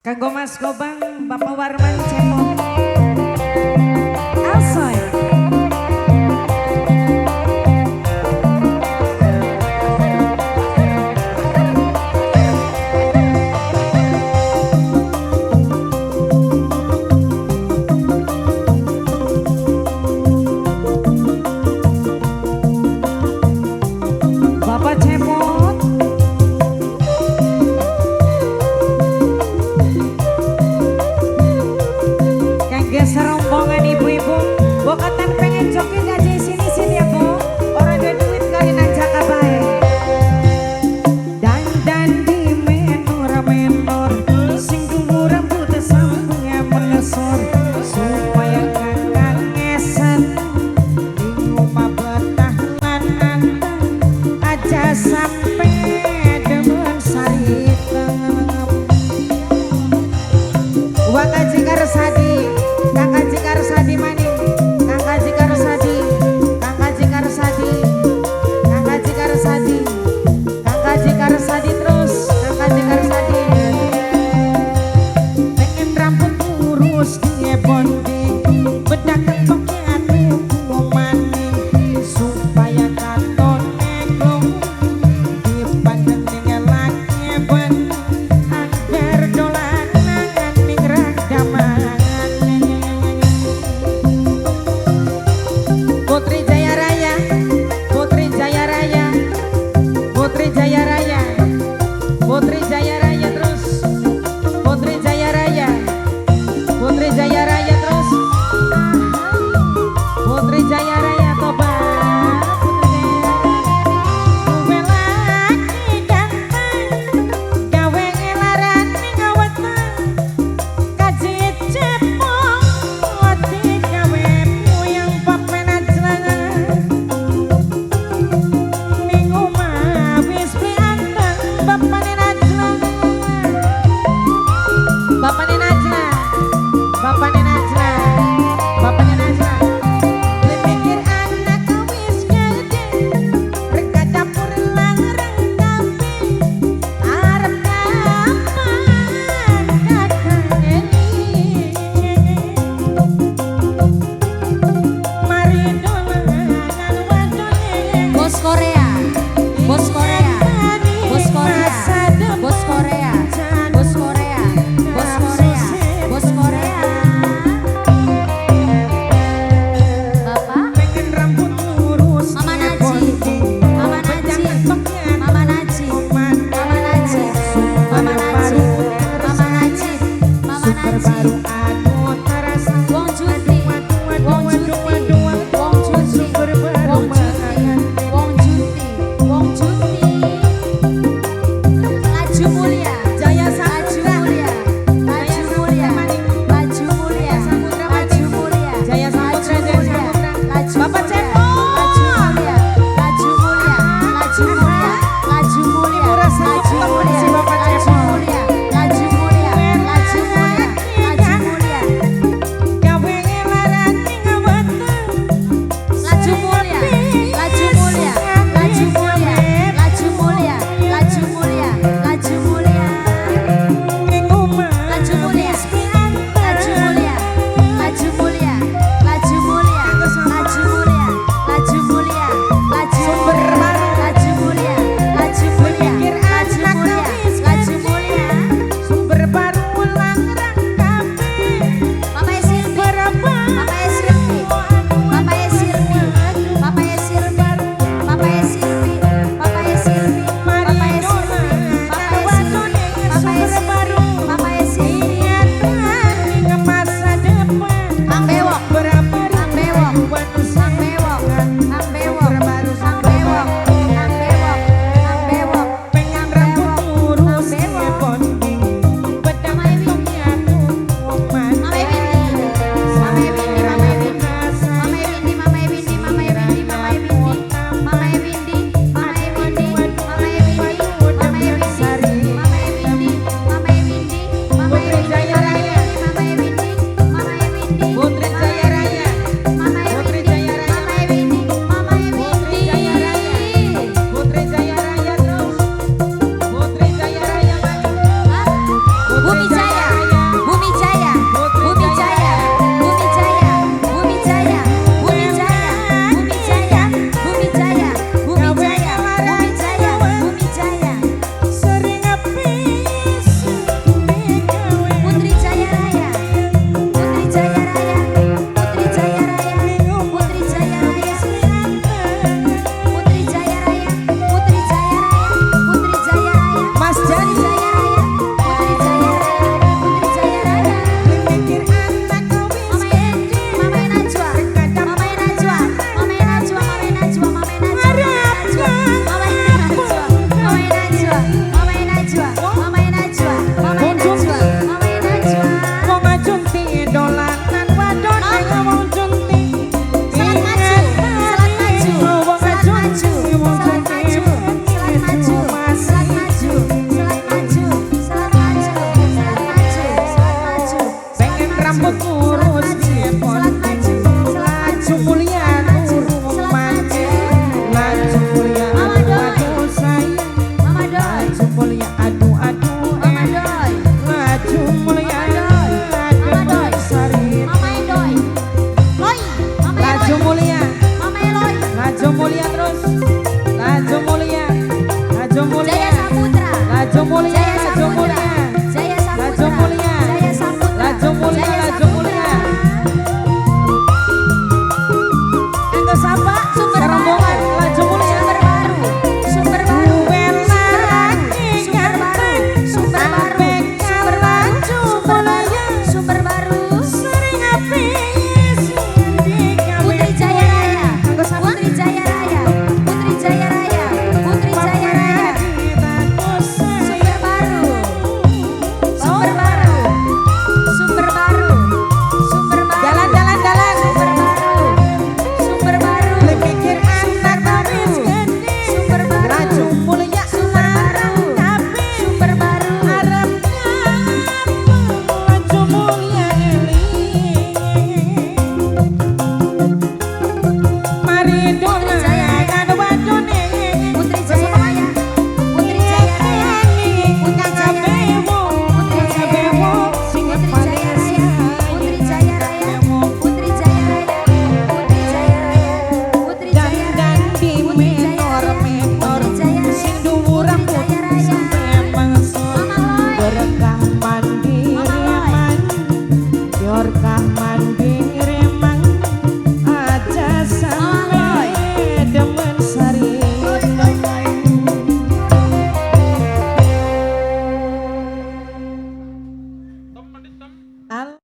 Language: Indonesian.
Kanggo Mas Gobang, Bapak Warman Cemong, Asoy. Bapak Cemong, serombongan ibu-ibu bokatan pengen joget aja sini-sini ya bu, orang ada duit kalian aja kabar dan di menor sing tunggu rambut sambungnya mengesor supaya kakak ngeset di rumah betahanan aja sampai demen sarita wakal jikar sadi Kakak Jikar Sadi maning, Kakak Jikar Sadi, Kakak Jikar Sadi, Kakak Jikar Sadi, Kakak Jikar Sadi terus, Kakak Jikar Sadi. Pengen rambut lurus dia bonding, bedak kentoknya tuh maning, supaya katon neglong dipandang dengan laki ben, agar dolanan ning ragaman. Putri Jaya Raya, Putri Jaya Raya, Putri Jaya Raya, Putri Jaya Raya terus, Putri Jaya Raya, Putri Jaya Raya terus, Putri Jaya Raya tobat, Putri Jaya Raya, lagi ganteng, gawe ngelaran ning aweteng, kaji cepong, oti gawe puyeng papen. pengurus Ponti laju mulia turun mati laju mulia aduh sayang laju mulia aduh laju mulia aduh sari laju mulia terus laju mulia laju mulia laju mulia laju mulia laju mulia laju mulia laju mulia anggo sapa rombongan laju mulia Sumber baru sering api Putri Jaya Raya Putri Jaya Raya Putri Jaya Raya Putri Jaya Raya Sumber baru Sumber baru Sumber baru Sumber baru jalan Sumber baru Sumber baru pikir anak baru Sumber baru laju mulia Sumber baru tapi Sumber baru harapnya laju mulia mari dong anu bajone Putri Jaya Raya Putri Jaya Raya Putri Jaya Raya Putri Jaya Raya Putri Jaya Raya Putri Jaya Raya Putri Jaya Raya Putri Jaya Raya dan di menor sing dhuwur rambut sampe mangsut berkah mandiri man biarkah mandiri man aja sampe demen sari al